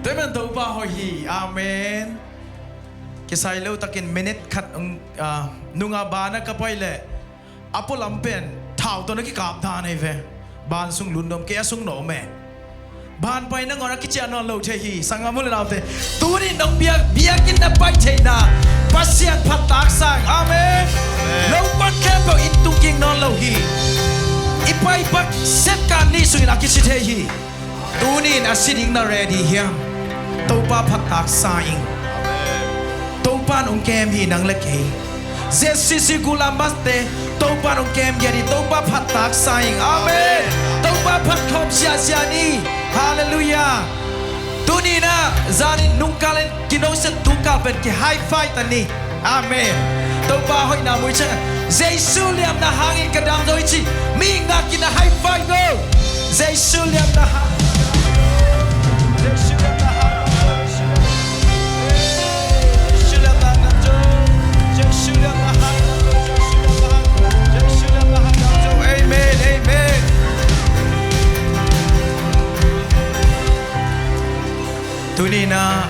Temen tau pa hohi. Amen. Kisay lo takin minute kat nunga bana kapayle. Apo lampen thao to na ki kap tha nei ve. Ban sung lundom ke sung no me. Ban pai na ngora ki cha no lo the hi. Sangamul na te. Tu ni nong bia kin na pai the na. Pasian phat tak sang. Amen. Lo pat ke po in tu king no lo hi. Ipai pat set kan ni sui na ki si the hi. Tu ni na sitting na ready here. Tau pa phat tak sang. Tau pa nong kem hi nang le ke. Zesisi gulamaste tau pa nong kem yari tau pa phat tak sang. Amen. Tau pa phat khom sia ni. Hallelujah. Tu ni na zanin nung kalen kinong se tu ka pen ki high fight ani. Amen. Tau pa hoi na mui cha. Jesu liam na hangin kadam doi chi. Mi nga ki na high fight no. Jesu liam na hangin. Jesu liam na hangin. Jesu liam na hangin. Jesu liam na hangin. Jesu liam na hangin. Amen. Amen. Tu ni na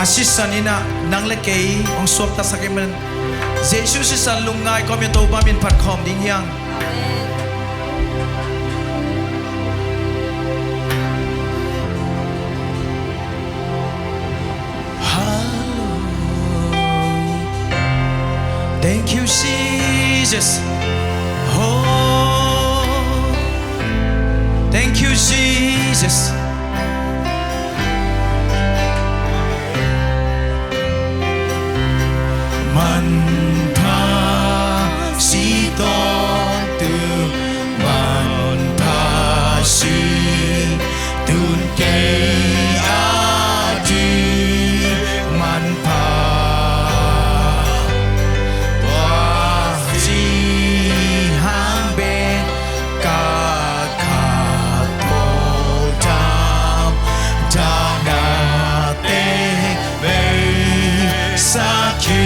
asisanina nang le kei ong suak ta sakimen Jesu si san lungai ko mi to ba min phat khom ding yang Thank you Jesus Oh Thank you Jesus Man tha si ton tu man tha si tun ke a ji man tha wa si hang be ka kha to jam jana te be sa ki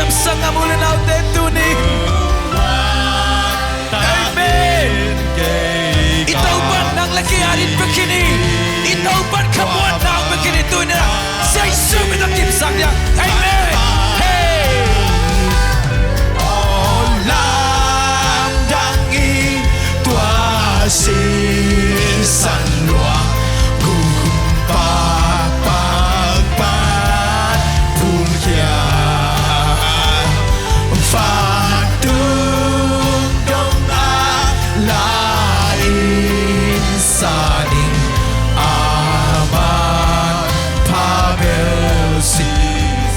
kiam sanga mulen aute tuni. Amen. Itauban ng laki arit begini. Itauban kamuan ng begini tuni. Say sumi na kim sangya. Amen. Hey. Olam dangi tua sin san luang gumpa pagpat punya fatung doa lain saning aman pabelsi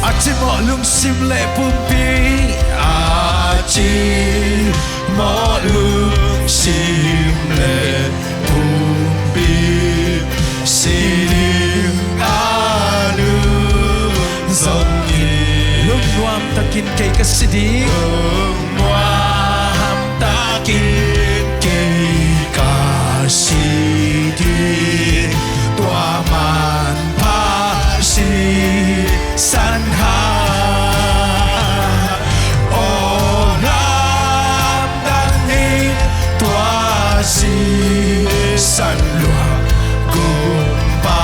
aci mo lung sim le pumpi aci mo lung sim le pumpi sirim anu zongi lung nuam takin kay kasidi lung nuam takin kay kasidi tuaman pasi sanha olam dangin tuasi san luang gumpa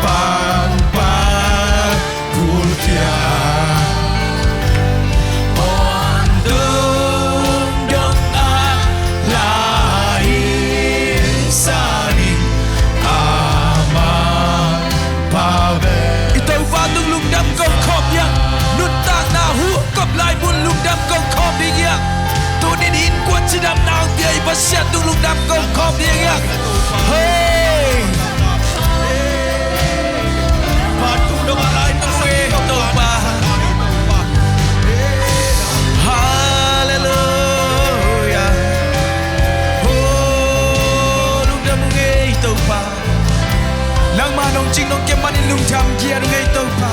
pangpan gulkia ondung doa lain saling aman pabe itau fatung lungdam kong khop yang nutak na hu kop lai bun lungdam kong khop đi yang tu đi in quật chỉ đam nào tiệt bớt xe tung lungdam kong khop đi yang hey fatung doa lain pawe toba hallelujah oh lungdam ngai toba lang manong ching nong kem manin lung jam kia ngai toba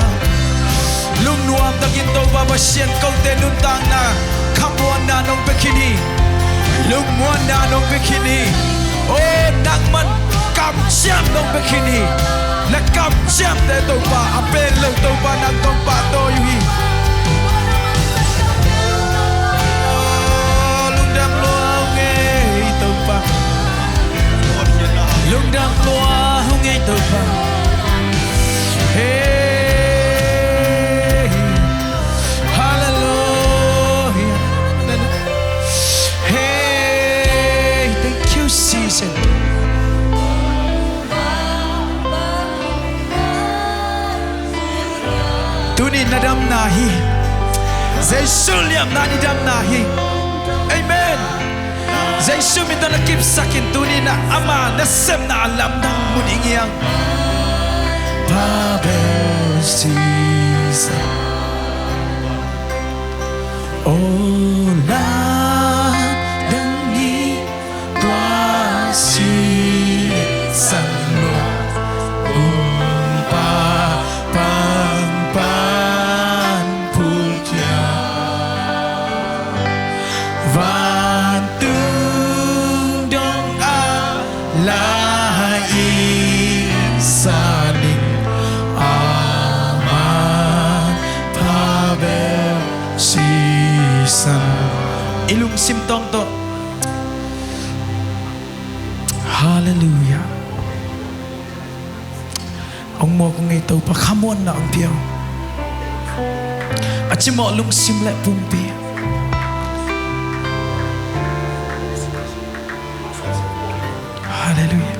lung nuam takin toba basien kau te nun tang na kamuan na nong bekini lung muan na nong bekini oh nang man kam siam nong bekini la kam siam te toba apel lung toba nang toba to yuhi oh lung dam luang ngai toba lung dam luang ngai toba hey hallelujah hey thank you season tuni nadam nahi Giêsu liam nani dam nahi amen Giêsu minta na kip sakin tuni na ama na sem na alam nang muningyang Babel season olam dangi tuasi sanlo umpa pangpan pulkia vantung dong lain saning aman pabel season ilung simtong to hallelujah ông mo kung ngay tàu pa khamon na ang piao at si mo lung simle pumpi hallelujah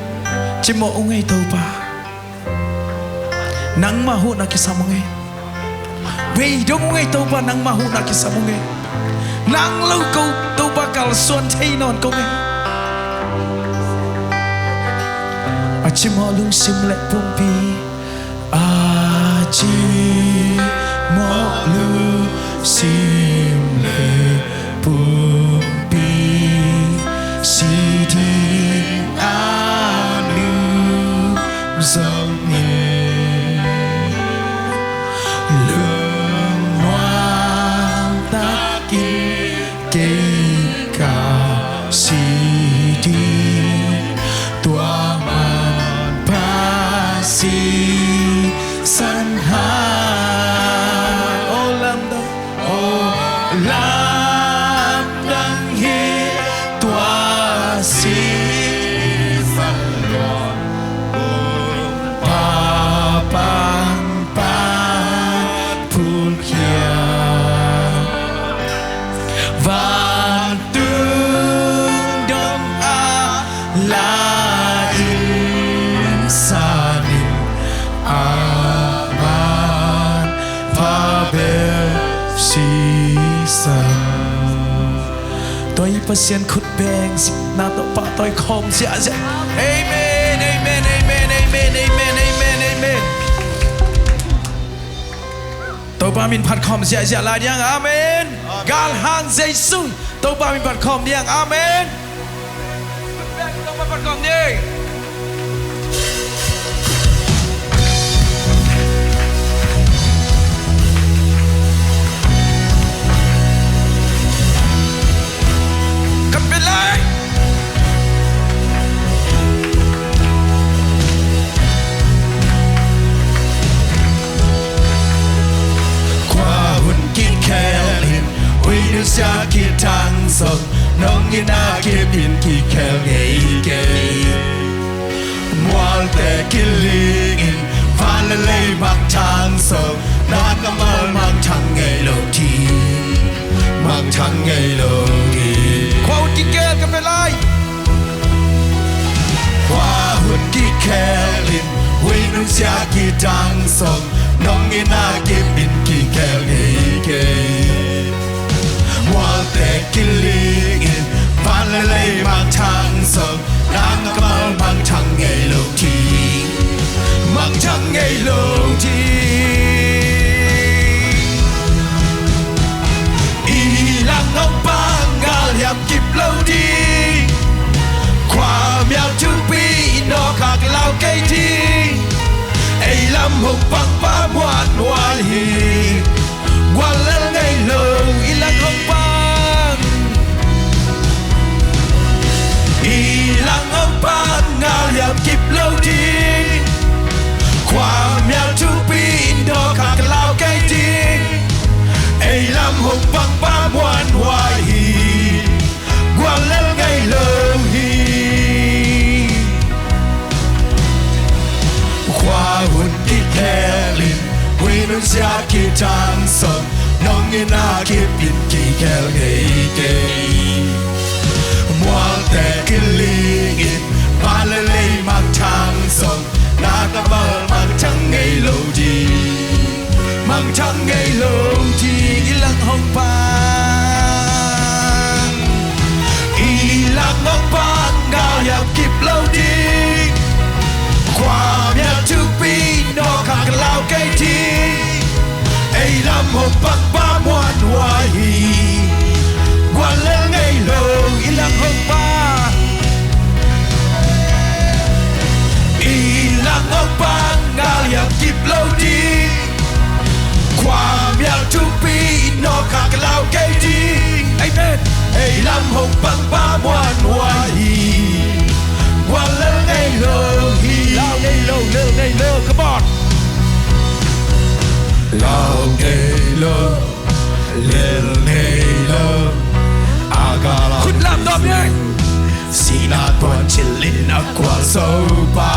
si mo ungay tàu pa nang mahu na kisamungay Vì đâu ngay tàu ba nang mahu na kisamungay nang lâu câu tàu ba kal suan thay non câu ngay Aci mo lung simle pumpi Aci mo lung simle pumpi Sidin anu zongi lung noang takin keka sidin tuaman pasi sanha olam do si Salon Papan pan Pun kia Van tung dong a la insanin aman Pabel si Salon tôi pasien khut beng si na to pa tôi khom sia sia amen amen amen amen amen amen amen tôi pa min phat khom sia sia la diang amen gal hang jesu tôi pa min phat khom diang amen khut beng tôi pa phat khom ni Sa ki thang song nong in a ki pin ki kel ngei ke mwal te ki ling in van le le mak thang song na ka mal mang thang ngei lo ti mang thang ngei lo ti kwa hun ki kel ka pe lai kwa hun ki kel in wi nong sa ki thang song nong in a ki pin ki kel ngei ke While they're killing it, finally mang thang song, đang cầm mang thang ngày lâu thì, mang thang ngày lâu thì. Ilang ông bang ngal yam kip lâu đi, qua miao chung pi nó khạc lao cây đi, ai làm hùng bang ba muan hoa hi. Wala ngay lâu ilang ông bang ilang ông bang ngal yam kip lâu đi qua miao chung pi đó khạc lao cây đi ai làm hùng bang ba muan hoa hi wala ngay lâu hi qua hun đi theo we don't see a kid and son, nong in a kid in kikel gay. While they're killing it, palale mang thang son, nakabal mang thang ngay lâu đi, mang thang ngay lâu đi, ilang hong bang, ilang hong bang, ngao yam kip lâu đi, qua miao tu pi nó khạc lao cây chi. Ai làm hộp bạc ba muan hoa hi qua lên ngay lâu ilang hộp ba ilang hộp ba ngal yam kip lâu đi qua miao tu pi nó khạc lao cây chi. Amen. Ai làm hộp bạc ba muan hoa hi qua lên ngay lâu hi lao ngay lâu come on. Lao ngay lâu lên ngay lâu agala khut làm đom nhé sina tuan chillin aqua soba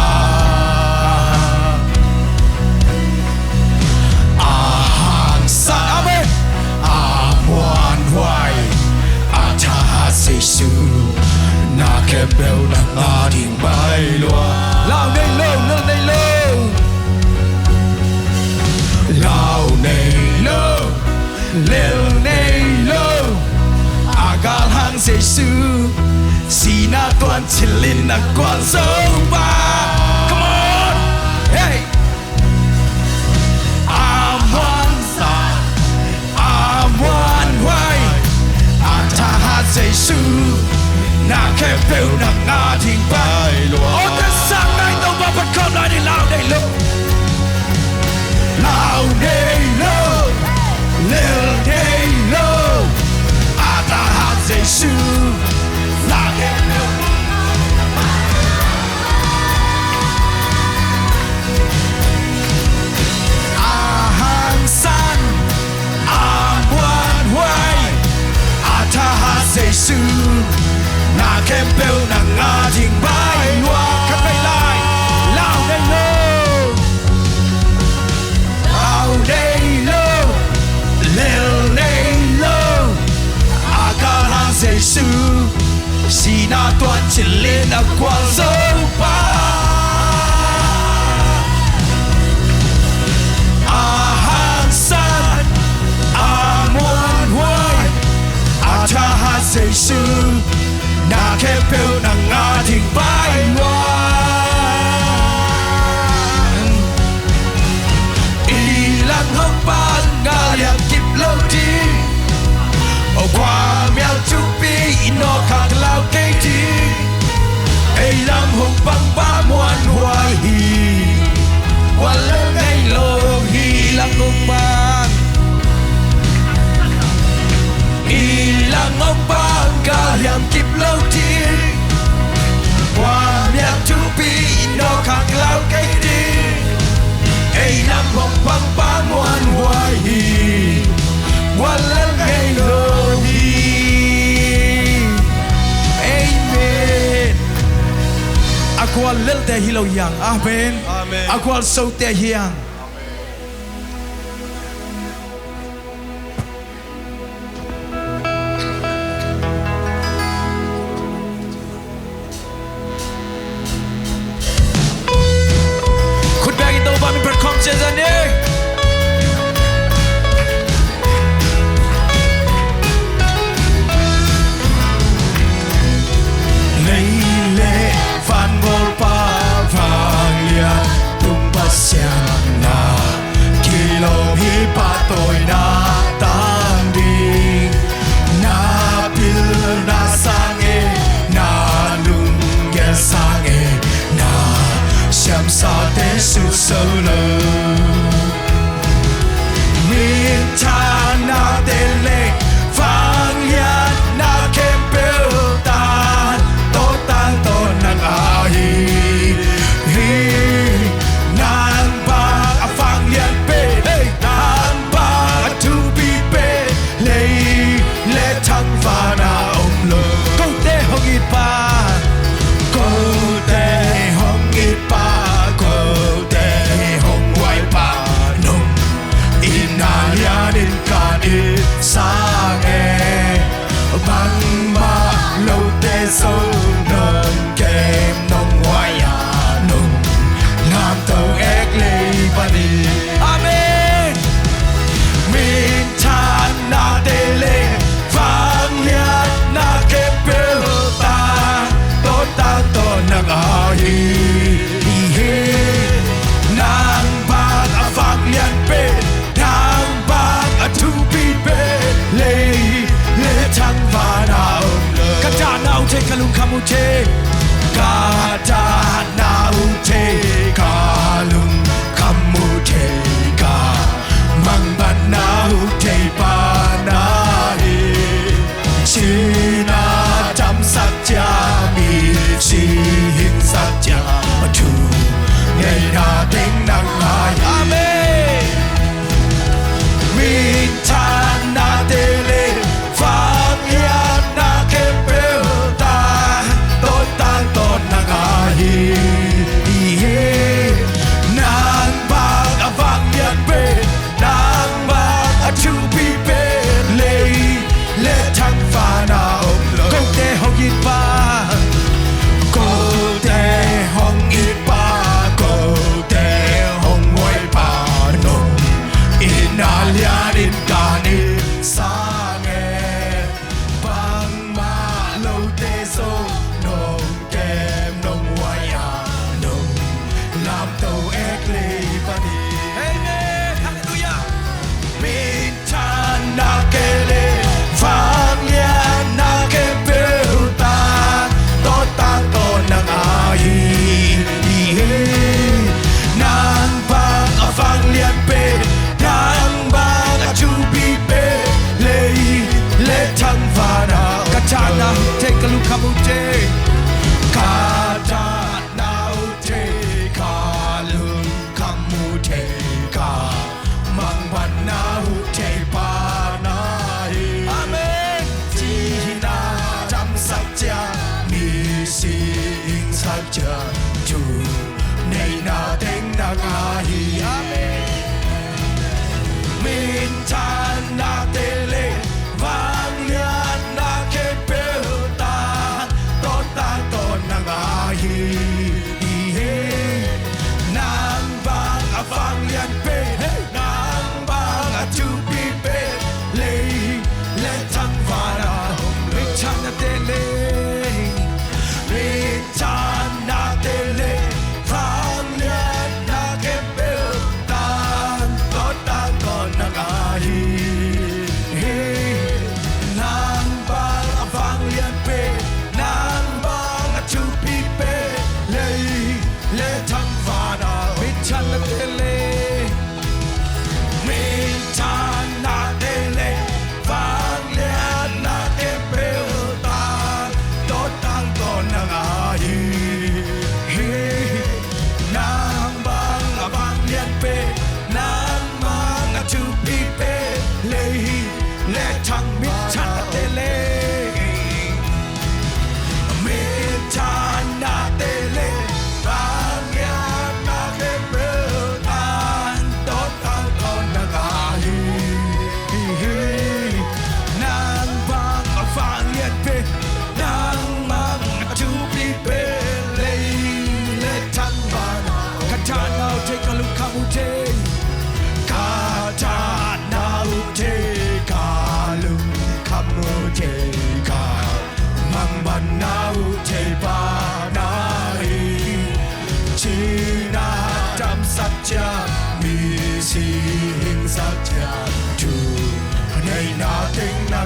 ahang sa amen amuan hoài atha sesu na kebel na ngading bai loa lao ngay lâu lao nay lâu lel nay lâu agal hang Giêsu sina tuan chillin na quan soba come on hey amuan hoài ataha Giêsu na kebel na ngading bai loa ô ta sang nay tao ba bắt con lại đi lao nay lâu lao nay lâu lel nay lâu ataha Giêsu na kebel ahang san amuan hoài ataha Giêsu na kebel na lên à qua dấu ba à hàng san à muôn hoài à cha ha dây sư na khe bêu na ngã thình bay loan y lăng hông ban ngã liang kịp lâu đi qua mèo chú bi nó khạc lao cây đi ấy lăng hông băng ba muôn hoài qua lớn ngay lô hi lăng hông ban y lăng hông ban ngã liang kịp lâu đi qua mèo chú bi nó khạc lao cây đi ấy lăng hông băng ba muôn hoài qua lớn ngay lô Aku lel te hilau yang, amen. Amen. Aku sau te hiang. Khut bagi tau ba mi perkom season ni. Tôi na tan đi na pil na sange na lung ge sange na xem sa te su sâu lơ min cha na te le vang ya na kem bêu tan to nang a hi nang ba a vang ya pe thăng và na ông lơ câu tê hong ít ba câu tê hong ít ba câu tê hong quay ba nông ina lia đến cả đi xa nghe băng ma lâu tê sâu nông kem nông quay à nông làm tàu ếch lê ba đi amen min chan na tê lê na ke pelota to nang ai he nang bang avang lian pe nang bang a tu pi pe le chang va na ka ta na u te kalung kamu te ka ta na u te kalung kamu te ka mang ban na u te pa na China chăm sắc cha mi si hin sắc cha tu ngày na tiếng nắng hai amen min chan na te le vang ya na ke bêu ta to nang ai nang bang a vang yan pe nang bang a chu pi pe le thăng và nào câu tê hong ít ba câu tê hong ít ba câu tê hong quay ba nông ina lia đến cả đi xa nghe băng ma lâu tê sâu nông kem nông quay à nông làm tàu ếch lê ba đi amen hallelujah min chan na ke le vang ya na ke bêu ta to nang ai nang bang a vang lian pe nang bang a chu bi pe le thăng va na ka cha na take a look kamu te ka cha na te ka lung kamu te ka mang ban na te pa na si in sắc cha chu nay na tiếng nang ai amen min chan na te le vang ya na ke pe ta to nang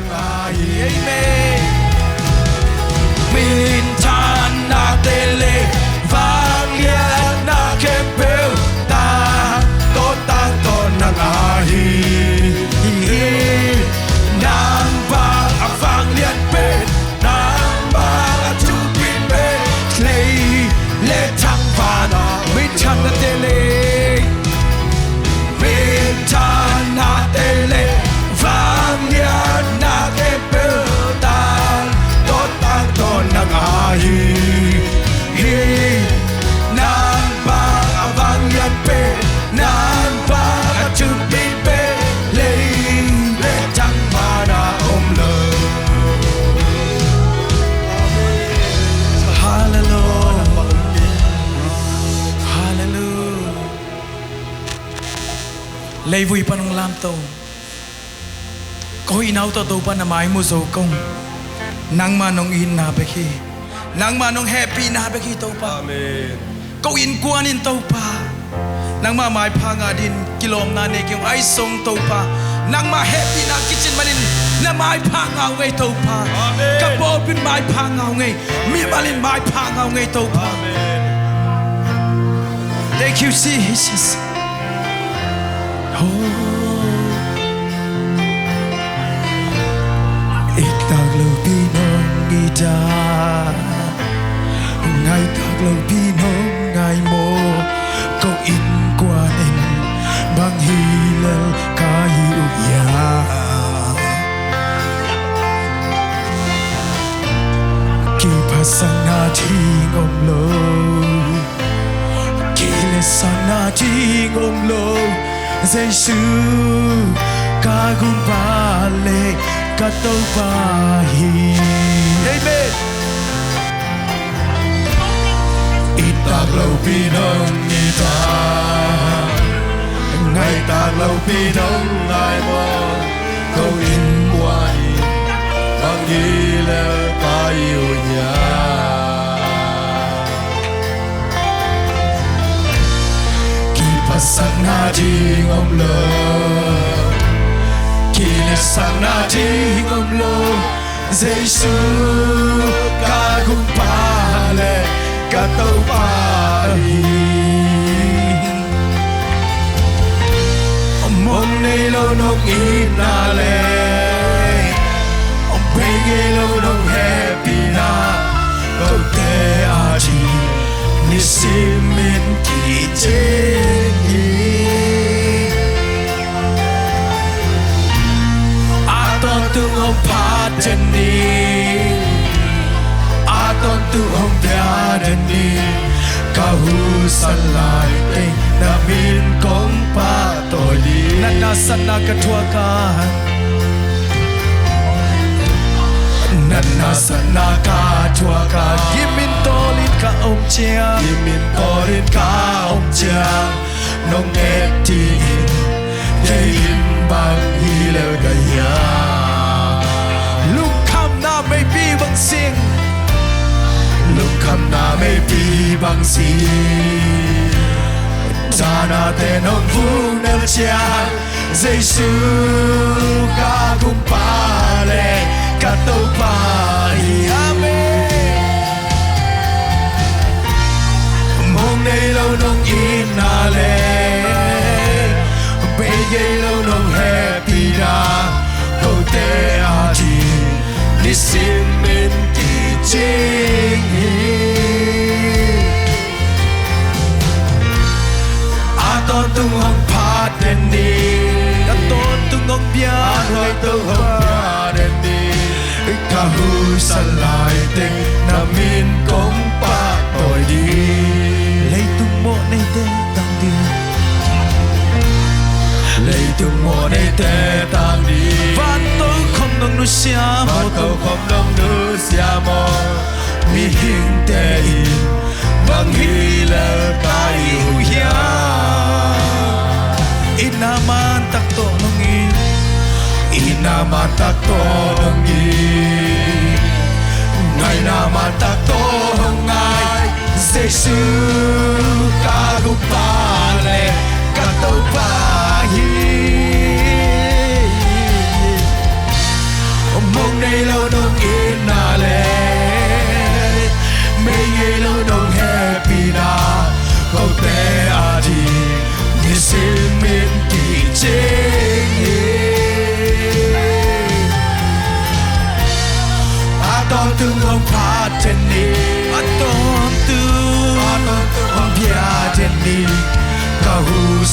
nangahi Amen Min tan na tele vang lian na kempel ta to tang to nangahi nang ba avang lian pe nang ba chu pin pe clay le thang va na min tan na tele min tan na tele vang lian na kempel ta to tang to nangahi nang ba avang lian pe nang ba chu pin pe le thang va na le Hallelujah lấy vui pan lam tàu có inau tàu tàu pan namai mu zo kong nang ma nong in na be khi nang ma nong happy na be khi tàu pa Amen. có in quan in tàu pa nang ma mai pa nga din kilom na ne kyong ai song tàu pa nang ma happy na kitchen manin na mai pa nga ngai tàu pa Amen. ka bo pin mai pa nga ngai mi malin mai pa nga ngai tàu pa Amen. thank you Jesus Itag lâu pinong ita Ngay tag lâu pinong ngay mo Kau in kwanin Bang hilal kahiu ya Kipasang nating omlo Kilisang nating omlo Giêsu ca gun vale ca tâu bahi Amen Itag lâu pinong ita Ngay tag lâu pinong ngay mo câu in quay bằng ile kayu nya Kipasak nating omlo Kilisang nating omlo Giêsu ca gun vale ca tâu bahi Mong nay lâu nông in na le Ông bây nghe lâu nông happy na Câu te a chi Ni sim min ki chen Aton tung ông pa chân ni Aton tung ông bia chân ni Kahu salai ting na min kong pa tôi đi nanasan na katuakan nanasan na katuakan gimin tolin ka om chiang Gimin torin ka om chiang nong etin in bằng ile kaya lúc kham na may bi bằng sing lúc kham na may pi bằng si ta na te non vu nel chiang Giêsu ca gun pale ca tâu bahi Amen mong nay lâu nông in na le bây gây lâu nông happy na câu te a chi ni sim min ki ching Aton tung hong pa den ni Aton tung hong bia Aton tung hong bia den ni Kahu salai ting na min kong pa tôi đi lấy tung mộ này tên tăng đi lấy tung mộ này te tang đi Van tôi không nông nu xia Và tàu không đông nữ xia mô Mi hình te in Vang hi lơ ta yêu hiya Inaman takto nong Inaman takto nong Ngay naman takto ngay Giêsu ca gu pale ca tâu bahi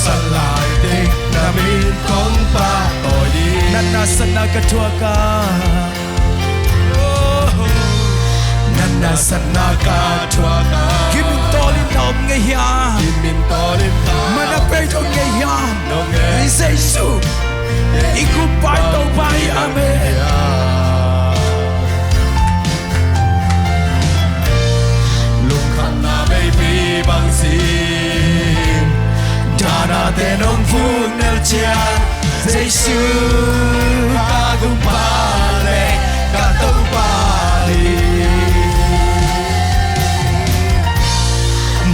lại tình là mình không ba tội đi Nana sana katuaka Nana sana ka chua ka Kimin tolin nom ngaya Kim min to lim ta Manapay to ngaya No nghe Isesu Ikupay to bay amen Lúc khăn na baby bằng xin Đã na tên ông vương nel chia Giêsu ca gum ba lệ ca tâu ba đi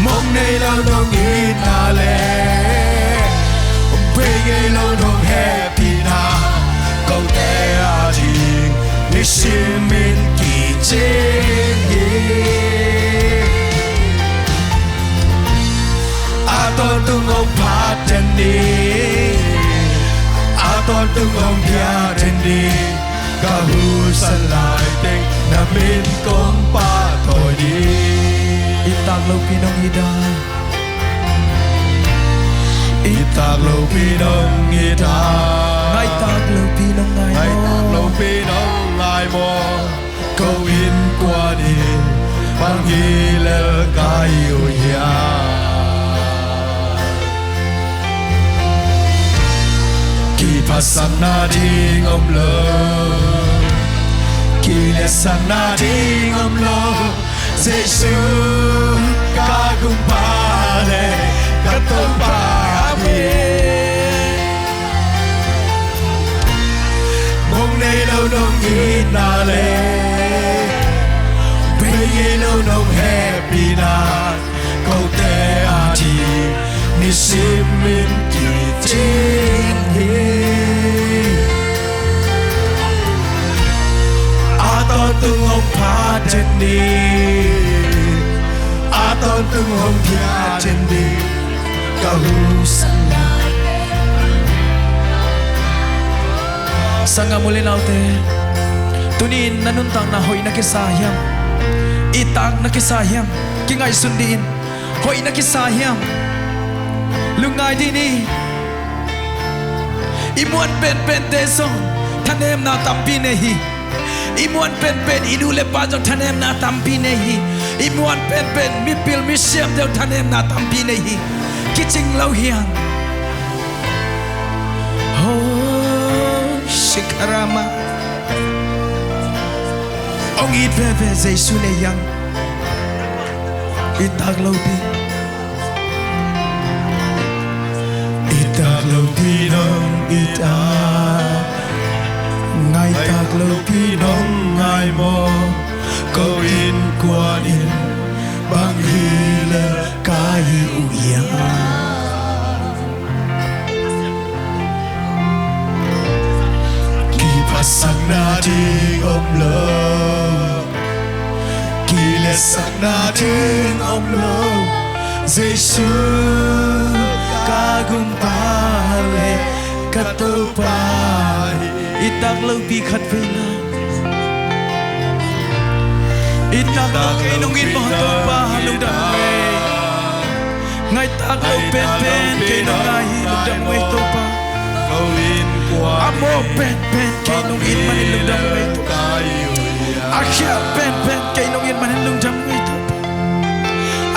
Mong này lâu nông ít na lệ Bê gây lâu nông happy na Câu tê à trình Ni xin mình kỳ chế Aton tung ông phát chân đi Aton tung ông bia chân đi Cả hù sân lại tình Nà mình công ba thôi đi Itak lo pinong ida Itak lâu pinong ita Ngay tak lo pinong Ngay ngay tak mo lâu pinong ngay mo Câu in qua đi Bằng hi lơ ca yêu ya Kỳ phát sang na đi ngom lơ Kỳ lệ sang na đi ngom lơ Giêsu ca gum ba lệ ca tông ba đi Mong này lâu nông ít na lệ Bây giờ lâu nông happy na Câu tê à chi Ni sim min kỳ chính hi Aton tung ông phá chân đi Aton tung ông phá chân đi Cả hù sân lại Sanga muli naute Tunin nanuntang na hoy nakisayam Itak nakisayam Kingay sundin Hoy nakisayam Lungay dini Imuan pen teson Tanem na tampi nehi Imuan pen inule pajok tanem na tampi nehi Imuan pen mipil misyam dew tanem na tampi nehi Kiching lau hiang Oh Shikarama Ông ít về Giêsu này yang Itak lâu pin Itak lâu pinong ita Ngay Itak lâu pinong ngay mo Câu in qua in Bằng hi lơ ca yêu ya Kỳ phát sang na đi ông lơ Kỳ lệ sang na đi ông lơ Giêsu ca gum ba lệ ca tâu ba Itak lâu pi khát về na Itak lâu kay nung in mo to pa halong damay Ngay tak lâu pen kay nung ngay halong damay to pa Câu in qua Amo pen kay nung in man halong damay to pa ca yêu ya Akya pen kay nung in man halong damay to pa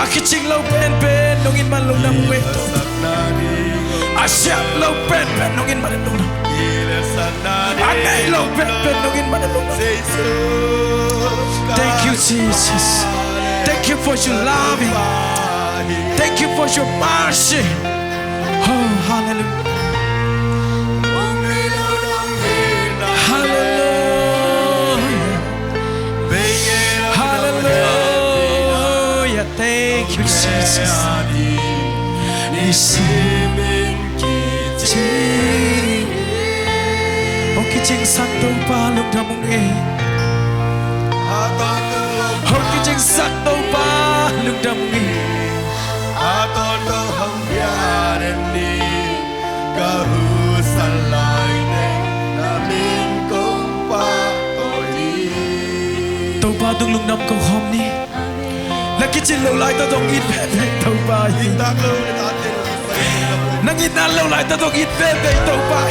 Akiching lâu pen nung in man halong damay to pa Asya lâu pen nung in man halong damay Anay lâu pen nung in man halong damay Thank you, Jesus. Thank you for your loving. Thank you for your mercy. Oh, hallelujah. Hallelujah. Hallelujah. Thank you, Jesus. Oh, kiching sakto pa lung damong Hôn cái chân sắc đâu ba lưng đầm nghi Aton đâu hông bia đêm đi Cả hư sân lại nè Là mình cũng ba tội đi Tàu ba tung lưng đầm cầu hôm ni Là cái chân lâu lại tao dòng ít phép tàu ba hi Ta lưu để ta tên nang inan lâu lại ta tông ít về về tàu ba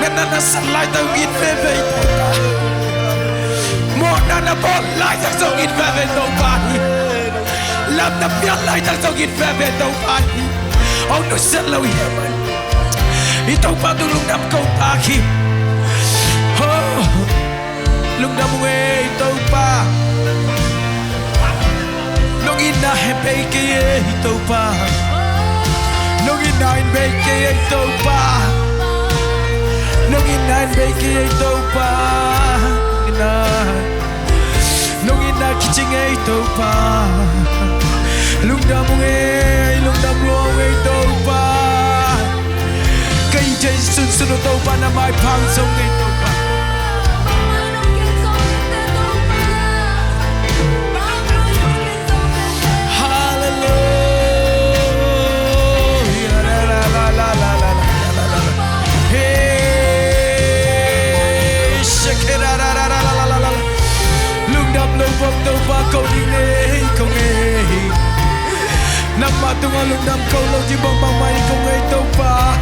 ngân na săn lại tàu ít về về tàu ba một na bỏ lại ta tông ít về về tàu ba làm ta biết lại ta tông ít về về tàu ba ông nói rất lâu hiểu ít tàu ba tôi lúc đâm câu ta khi lúc đâm nghe tàu ba lúc ina happy kia tàu ba lúc ina happy kia tàu ba lúc ina happy kia tàu ba lúc ina kitchen nghe tàu ba lúc đâm nghe lúc đâm luôn nghe tàu ba cây chơi xuân xuân tàu ba năm mai phang sông nghe tàu ba tàu ba câu đi nghe câu nghe nằm mà tung ở lúc nằm câu lâu chỉ bông bông mây câu nghe tàu ba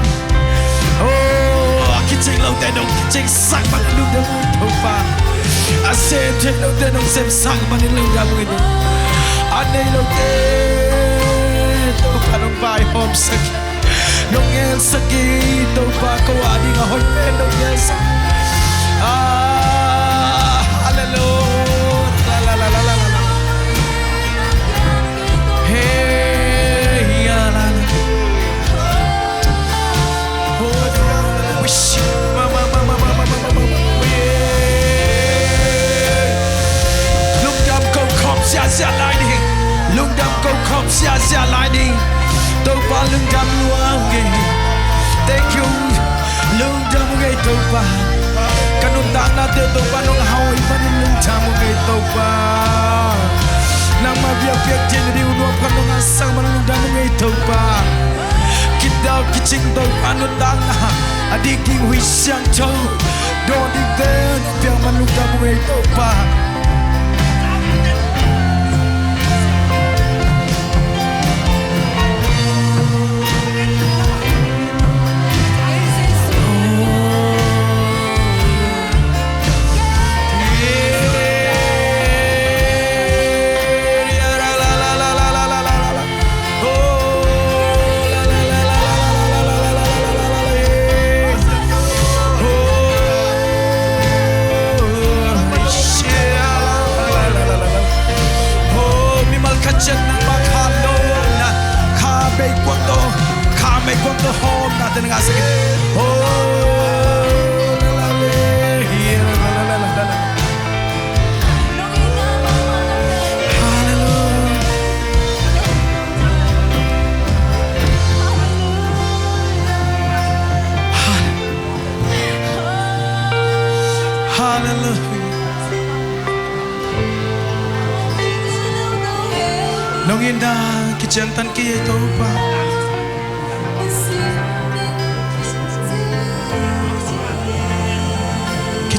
khi chính lâu tên đông chính sáng bằng lúc nằm tàu ba xem trên lâu tên đông xem sáng bằng lúc nằm người đông đây lâu tên tàu ba đông vai hôm sắc đông nghe sắc tàu ba câu đi ngồi hồi bên đông nghe sắc hallelujah Xia lại đi, lung đâm câu khom xia lại đi, tàu ba lung đâm luang nghe, thank you, lung đâm nghe tàu ba, kanun tang na tàu ba nong hoi ban lung đâm nghe tàu ba, nang ma biak trên đi unuap kanong asang man lung đâm nghe tàu ba, kita kicing tàu ba nung tang na, adik king hui siang châu, don di ten biak man lung đâm nghe tàu ba. Cuánto home natin nga sige Hallelujah nong ina kijantan kiya ito pa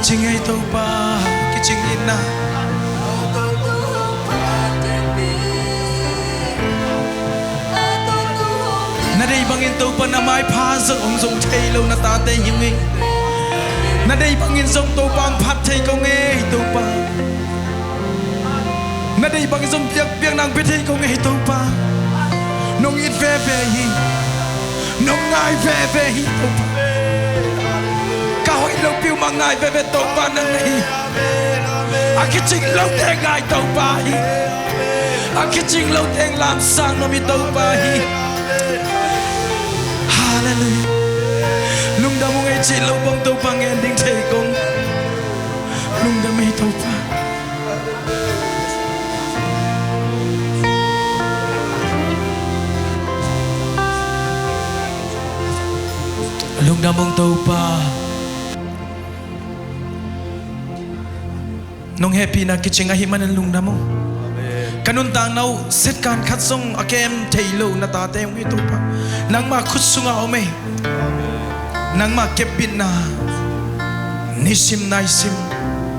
Kiching ay tàu ba, kiching ina Na đây bangin tàu ba na mai pa sang ông dòng thay lâu na ta tay hiểm nghi Na đây bangin dòng tàu ba ang pat thay câu nghe tàu ba Na đây bangin dòng biếc nàng biết thay câu nghe tàu ba Nông ít về về hi Nông ngài về về hi tàu ba Hãy subscribe cho kênh Ghiền Mì Gõ để không bỏ lỡ những video nong happy na kitchen ahiman ang lungna mo kanuntang nau set kan khatsong akem thailo na ta te ngi to pa nang ma khutsunga ome nang ma kepin na nisim naisim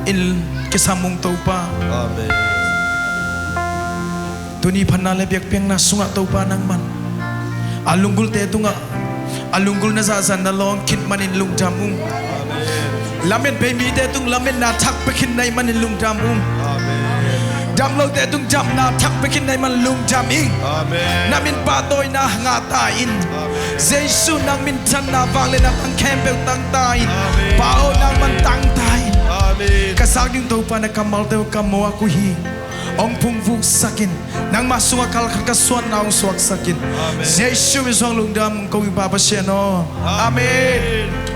il kisamung to pa amen tuni phanna le biak piang na sunga to pa nang man alunggul te tunga alunggul na sa san na long kit manin lung jamung lamen pe mi te tung lamen na thak pe kin nai manin lung jamung jam lo te tung jam na thak pe kin nai man lung jam ing namin patoy na nga tain Jesu nang min chan na wang le na tang kempe tang tain pao nang man tang tain kasag yung tau pa na kamal te kamo aku hi Ong pung vuk sakin nang masung akal kakasuan na ong suwak sakin Jesu miswang lungdam kong ipapasya no Amen